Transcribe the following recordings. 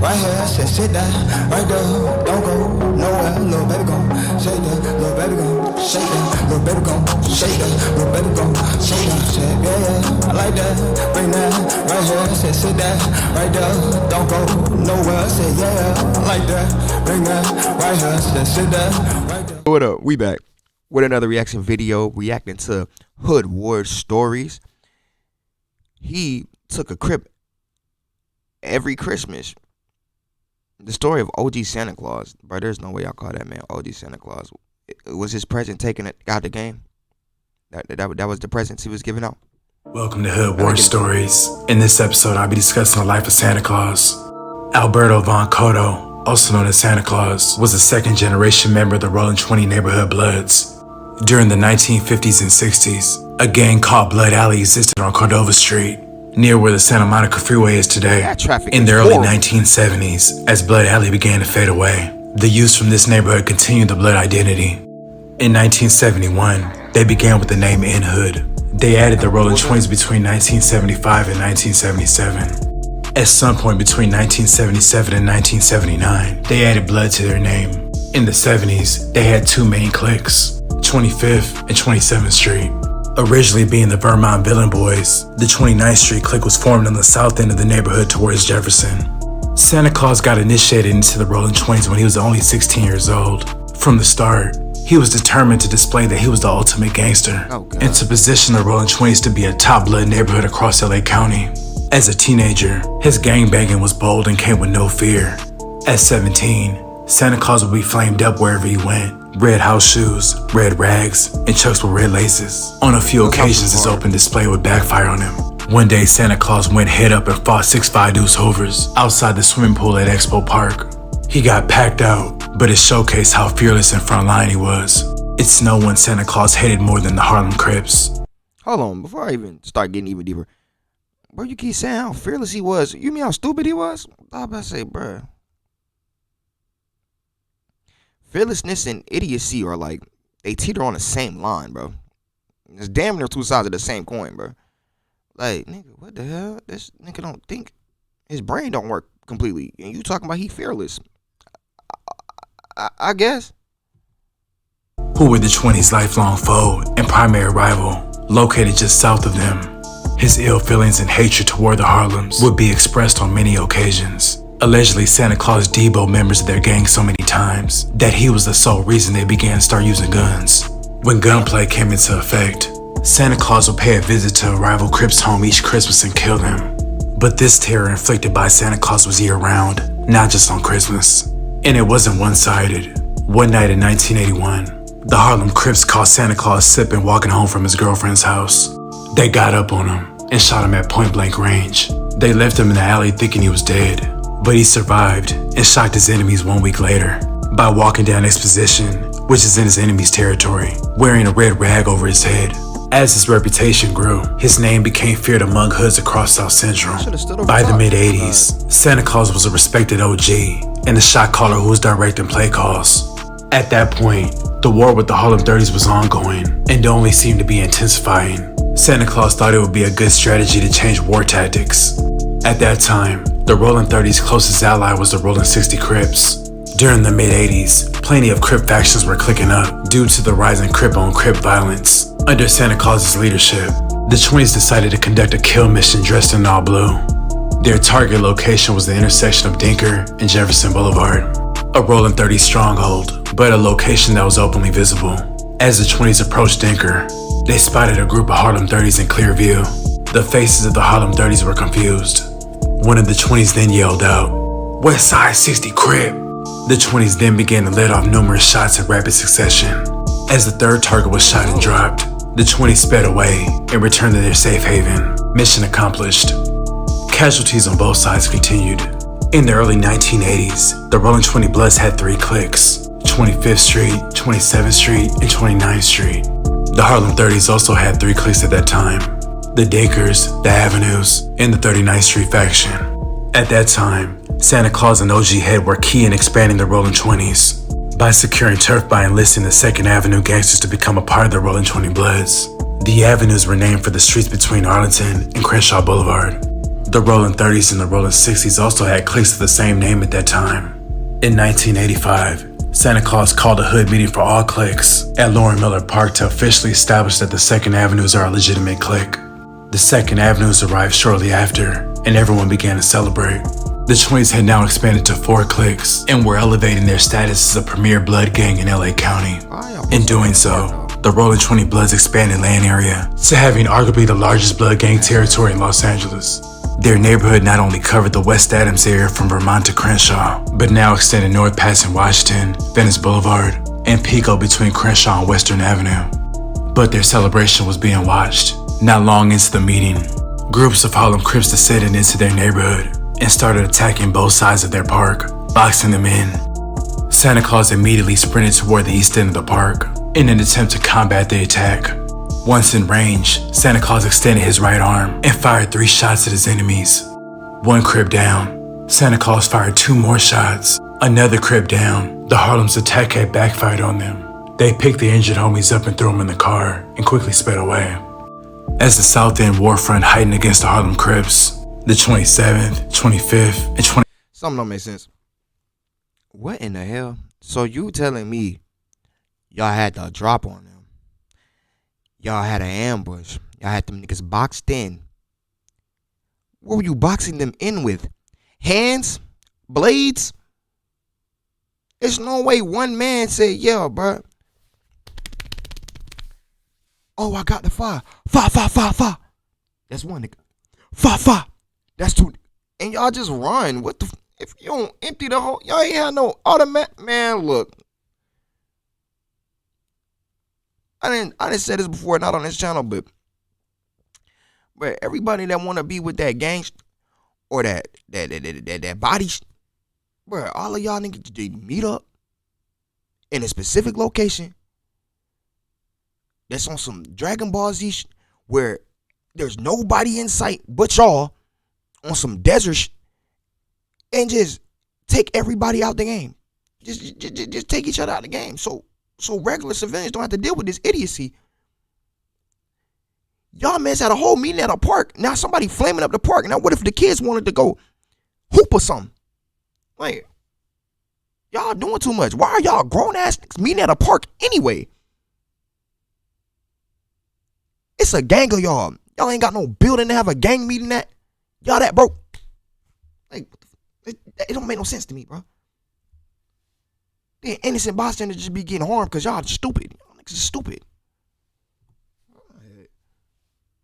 right here, said sit down, right there, don't go nowhere, little baby gon' shake that, little baby gon' shake that, little baby gon' shake that, little baby gon' shake that, said yeah, I like that, bring that, right here, said sit down, right there, don't go nowhere, said yeah, I like that, bring that, right here, said sit down, right there. What up, we back with another reaction video reacting to Hood Ward Stories. He took a Crip every Christmas. The story of OG Santa Klaus, bro. There's no way y'all call that man OG Santa Klaus. Was his present taking it out the game? That was the presents he was giving out. Welcome to Hood Ward Stories. In this episode, I'll be discussing the life of Santa Claus. Alberto Von Cotto, also known as Santa Claus, was a second-generation member of the Rollin 20 neighborhood Bloods. During the 1950s and 60s, a gang called Blood Alley existed on Cordova Street, near where the Santa Monica Freeway is today. In the early 1970s, as Blood Alley began to fade away, the youths from this neighborhood continued the Blood identity. In 1971, they began with the name In Hood. They added the Rollin 20s between 1975 and 1977. At some point between 1977 and 1979, they added Blood to their name. In the 70s, they had two main cliques, 25th and 27th Street. Originally being the Vermont Villain Boys, the 29th Street clique was formed on the south end of the neighborhood towards Jefferson. Santa Claus got initiated into the Rollin 20s when he was only 16 years old. From the start, he was determined to display that he was the ultimate gangster, and to position the Rollin 20s to be a top blood neighborhood across LA County. As a teenager, his gangbanging was bold and came with no fear. At 17, Santa Claus would be flamed up wherever he went. Red house shoes, red rags, and chucks with red laces. On a few occasions, his open display would backfire on him. One day, Santa Claus went head up and fought 6'5" Deuce Hovers outside the swimming pool at Expo Park. He got packed out, but it showcased how fearless and frontline he was. It's no one Santa Claus hated more than the Harlem Crips. Hold on, before I even start getting even deeper, bro, you keep saying how fearless he was. You mean how stupid he was? I was about to say, bro. Fearlessness and idiocy are like, they teeter on the same line, bro. It's damn near two sides of the same coin, bro. Like, nigga, what the hell? This nigga don't think. His brain don't work completely. And you talking about he fearless. I guess. Who were the 20s' lifelong foe and primary rival, located just south of them. His ill feelings and hatred toward the Harlems would be expressed on many occasions. Allegedly, Santa Claus deboed members of their gang so many times that he was the sole reason they began to start using guns. When gunplay came into effect, Santa Claus would pay a visit to a rival Crip's home each Christmas and kill them. But this terror inflicted by Santa Claus was year-round, not just on Christmas. And it wasn't one-sided. One night in 1981, the Harlem Crips caught Santa Claus sipping walking home from his girlfriend's house. They got up on him and shot him at point-blank range. They left him in the alley thinking he was dead. But he survived and shocked his enemies 1 week later by walking down Exposition, which is in his enemy's territory, wearing a red rag over his head. As his reputation grew, his name became feared among hoods across South Central. By the mid-80s, Santa Claus was a respected OG and a shot caller who was directing play calls. At that point, the war with the Harlem 30s was ongoing and only seemed to be intensifying. Santa Claus thought it would be a good strategy to change war tactics. At that time, the Rollin 30's closest ally was the Rollin 60 Crips. During the mid-80s, plenty of Crip factions were clicking up due to the rising Crip-on-Crip violence. Under Santa Claus's leadership, the 20s decided to conduct a kill mission dressed in all blue. Their target location was the intersection of Dinker and Jefferson Boulevard, a Rollin 30 stronghold, but a location that was openly visible. As the 20s approached Dinker, they spotted a group of Harlem 30s in clear view. The faces of the Harlem 30s were confused. One of the 20s then yelled out, "West Side 60 Crip." The 20s then began to let off numerous shots in rapid succession. As the third target was shot and dropped, the 20s sped away and returned to their safe haven. Mission accomplished. Casualties on both sides continued. In the early 1980s, the Rollin 20 Bloods had three cliques, 25th Street, 27th Street, and 29th Street. The Harlem 30s also had three cliques at that time, the Dinkers, the Avenues, and the 39th Street faction. At that time, Santa Claus and OG Head were key in expanding the Rollin 20s by securing turf by enlisting the 2nd Avenue gangsters to become a part of the Rollin 20 Bloods. The avenues were named for the streets between Arlington and Crenshaw Boulevard. The Rollin 30s and the Rollin 60s also had cliques of the same name at that time. In 1985, Santa Claus called a hood meeting for all cliques at Loren Miller Park to officially establish that the Second Avenues are a legitimate clique. The Second Avenues arrived shortly after, and everyone began to celebrate. The 20s had now expanded to 4 cliques and were elevating their status as a premier blood gang in LA County. In doing so, the Rollin 20 Bloods expanded land area to having arguably the largest blood gang territory in Los Angeles. Their neighborhood not only covered the West Adams area from Vermont to Crenshaw, but now extended north passing Washington, Venice Boulevard, and Pico between Crenshaw and Western Avenue. But their celebration was being watched. Not long into the meeting, groups of Harlem Crips descended into their neighborhood and started attacking both sides of their park, boxing them in. Santa Claus immediately sprinted toward the east end of the park in an attempt to combat the attack. Once in range, Santa Claus extended his right arm and fired 3 shots at his enemies. 1 Crip down, Santa Claus fired 2 more shots. Another Crip down, the Harlem's attack had backfired on them. They picked the injured homies up and threw them in the car and quickly sped away. As the South End war front heightened against the Harlem Crips, the 27th, 25th, and 20th. Something don't make sense. What in the hell? So you telling me y'all had the drop on them? Y'all had an ambush. Y'all had them niggas boxed in. What were you boxing them in with? Hands? Blades? There's no way one man said, yeah, bruh. Oh, I got the fire. Fire. That's one nigga. Fire. That's 2. And y'all just run. What the? If you don't empty the whole, y'all ain't have no automatic. Man, look. I didn't say this before, not on this channel, but everybody that want to be with that gangster or that body, bro, all of y'all niggas they meet up in a specific location that's on some Dragon Ball Z where there's nobody in sight but y'all on some desert and just take everybody out the game. Just take each other out the game. So regular civilians don't have to deal with this idiocy. Y'all mans had a whole meeting at a park. Now somebody flaming up the park. Now what if the kids wanted to go hoop or something? Like, y'all doing too much. Why are y'all grown ass meeting at a park anyway? It's a gang of y'all. Y'all ain't got no building to have a gang meeting at. Y'all that broke. Like, it don't make no sense to me, bro. The innocent bystanders just be getting harmed because y'all stupid. Y'all niggas is stupid.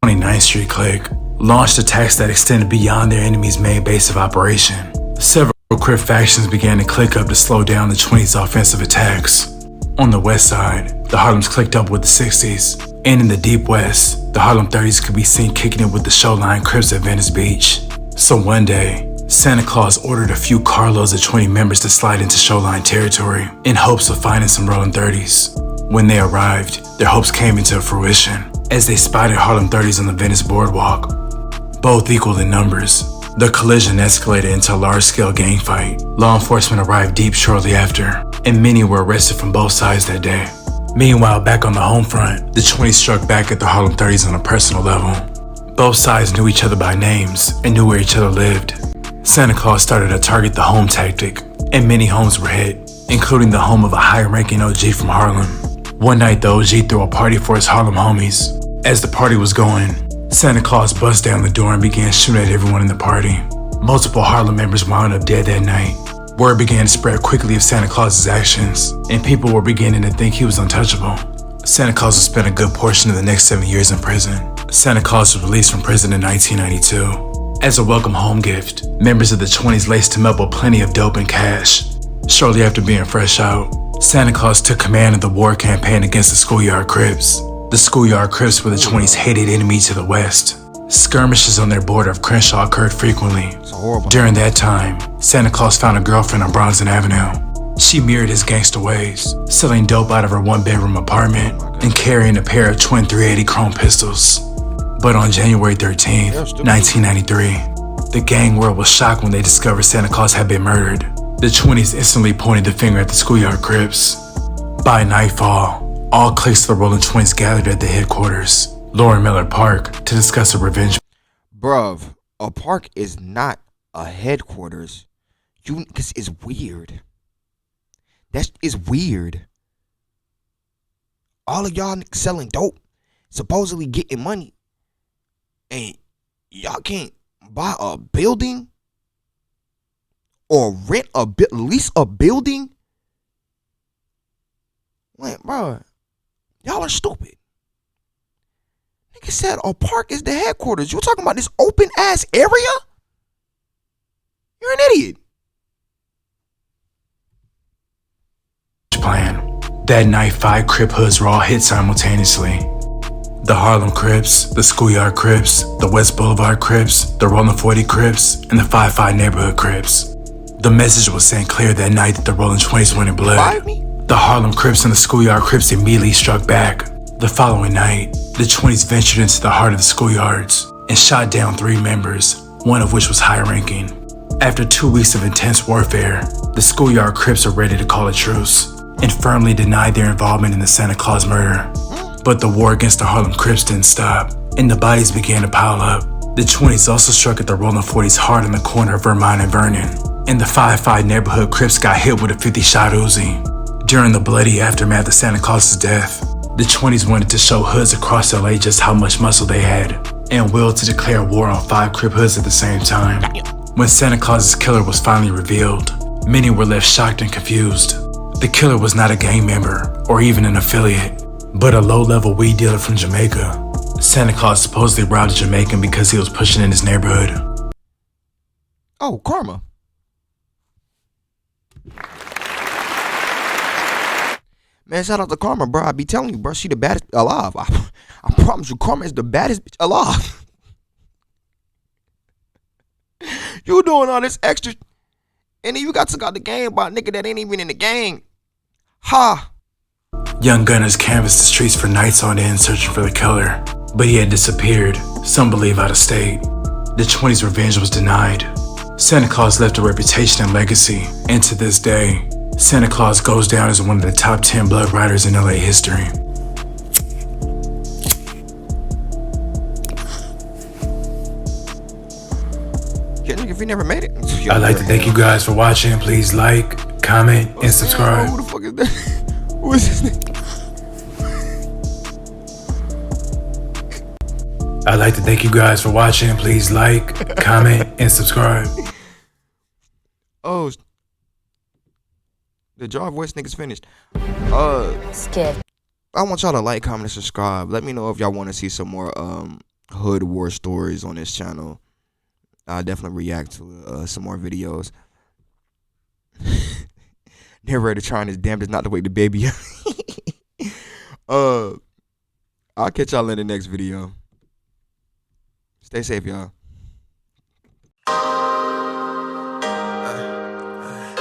29th Street clique launched attacks that extended beyond their enemy's main base of operation. Several Crip factions began to click up to slow down the 20s' offensive attacks. On the west side, the Harlems clicked up with the 60s, and in the deep west, the Harlem 30s could be seen kicking it with the Showline Crips at Venice Beach. So one day, Santa Claus ordered a few carloads of 20 members to slide into Showline territory in hopes of finding some Rollin 30s. When they arrived, their hopes came into fruition as they spotted Harlem 30s on the Venice boardwalk. Both equal in numbers, the collision escalated into a large-scale gang fight. Law enforcement arrived deep shortly after, and many were arrested from both sides that day. Meanwhile, back on the home front, the 20s struck back at the Harlem 30s on a personal level. Both sides knew each other by names and knew where each other lived. Santa Claus started to target the home tactic, and many homes were hit, including the home of a high-ranking OG from Harlem. One night, the OG threw a party for his Harlem homies. As the party was going, Santa Claus bust down the door and began shooting at everyone in the party. Multiple Harlem members wound up dead that night. Word began to spread quickly of Santa Claus's actions, and people were beginning to think he was untouchable. Santa Claus would spend a good portion of the next 7 years in prison. Santa Claus was released from prison in 1992. As a welcome home gift, members of the 20s laced him up with plenty of dope and cash. Shortly after being fresh out, Santa Claus took command of the war campaign against the Schoolyard Crips. The Schoolyard Crips were the 20s' hated enemy to the west. Skirmishes on their border of Crenshaw occurred frequently. During that time, Santa Claus found a girlfriend on Bronson Avenue. She mirrored his gangster ways, selling dope out of her one-bedroom apartment and carrying a pair of twin .380 chrome pistols. But on January 13, 1993, the gang world was shocked when they discovered Santa Claus had been murdered. The 20s instantly pointed the finger at the Schoolyard Crips. By nightfall, all cliques of the Rollin 20s gathered at the headquarters, Loren Miller Park, to discuss a revenge. Bruv, a park is not a headquarters. Cause it's weird. That is weird. All of y'all selling dope, supposedly getting money, and y'all can't buy a building or rent lease a building. Like, bro, y'all are stupid. Nigga said a park is the headquarters. You talking about this open ass area? You're an idiot. Plan. That night, 5 Crip hoods were all hit simultaneously. The Harlem Crips, the Schoolyard Crips, the West Boulevard Crips, the Rollin 40 Crips, and the 5-5 Neighborhood Crips. The message was sent clear that night that the Rollin 20s went in blood. The Harlem Crips and the Schoolyard Crips immediately struck back. The following night, the 20s ventured into the heart of the schoolyards and shot down 3 members, one of which was high-ranking. After 2 weeks of intense warfare, the Schoolyard Crips are ready to call a truce and firmly denied their involvement in the Santa Klaus murder. But the war against the Harlem Crips didn't stop, and the bodies began to pile up. The 20s also struck at the Rollin 40s hard in the corner of Vermont and Vernon, and the 5-5 Neighborhood Crips got hit with a 50-shot Uzi. During the bloody aftermath of Santa Klaus's death, the 20s wanted to show hoods across LA just how much muscle they had, and willed to declare war on 5 Crip hoods at the same time. When Santa Klaus's killer was finally revealed, many were left shocked and confused. The killer was not a gang member or even an affiliate, but a low-level weed dealer from Jamaica. Santa Klaus supposedly robbed a Jamaican because he was pushing in his neighborhood. Oh, karma. Man, shout out to Karma, bro. I be telling you, bro, she the baddest alive. I promise you, Karma is the baddest bitch alive. You doing all this extra, and then you got took out the game by a nigga that ain't even in the gang. Ha! Young gunners canvassed the streets for nights on end searching for the killer, but he had disappeared, some believe out of state. The 20s' revenge was denied. Santa Klaus left a reputation and legacy, and to this day, Santa Klaus goes down as one of the top 10 blood riders in LA history. Yeah, if you never made it. I'd like to thank you guys for watching. Please like, comment, and subscribe. Who the fuck is that? Who is this nigga? I'd like to thank you guys for watching. Please like, comment, and subscribe. Oh, the jar voice niggas finished. Skip. I want y'all to like, comment, and subscribe. Let me know if y'all want to see some more hood war stories on this channel. I'll definitely react to some more videos. They're ready to try his damnedest not to wake the baby up. I'll catch y'all in the next video. Stay safe, y'all.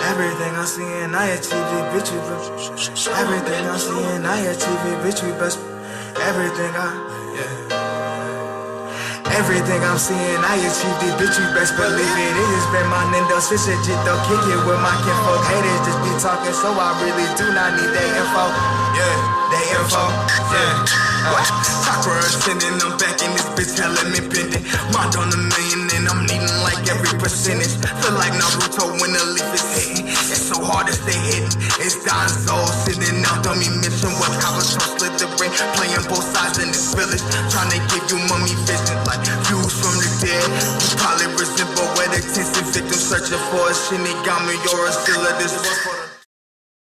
Everything I see in IATV, bitch, we best. Everything I see in IATV, bitch, we best. Everything I'm seeing, I achieved it, bitch, you best believe it. It has been my Nintendo switch it, though, kick it with my kinfolk. Haters just be talking, so I really do not need their info. Their info, Chakra ascending, I'm back in this bitch, hell let me bend it. Mind on $1 million and I'm needing like every percentage. Feel like Naruto when the leaf is hitting. It's so hard to stay hidden. It's Don Soul sitting out, don't me mention what Kawato split the ring. Playing both sides in this village, trying to give you mummy vision like views from the dead. You probably resemble where the tension victim searching for a Shinigami or a Scylla. This was for the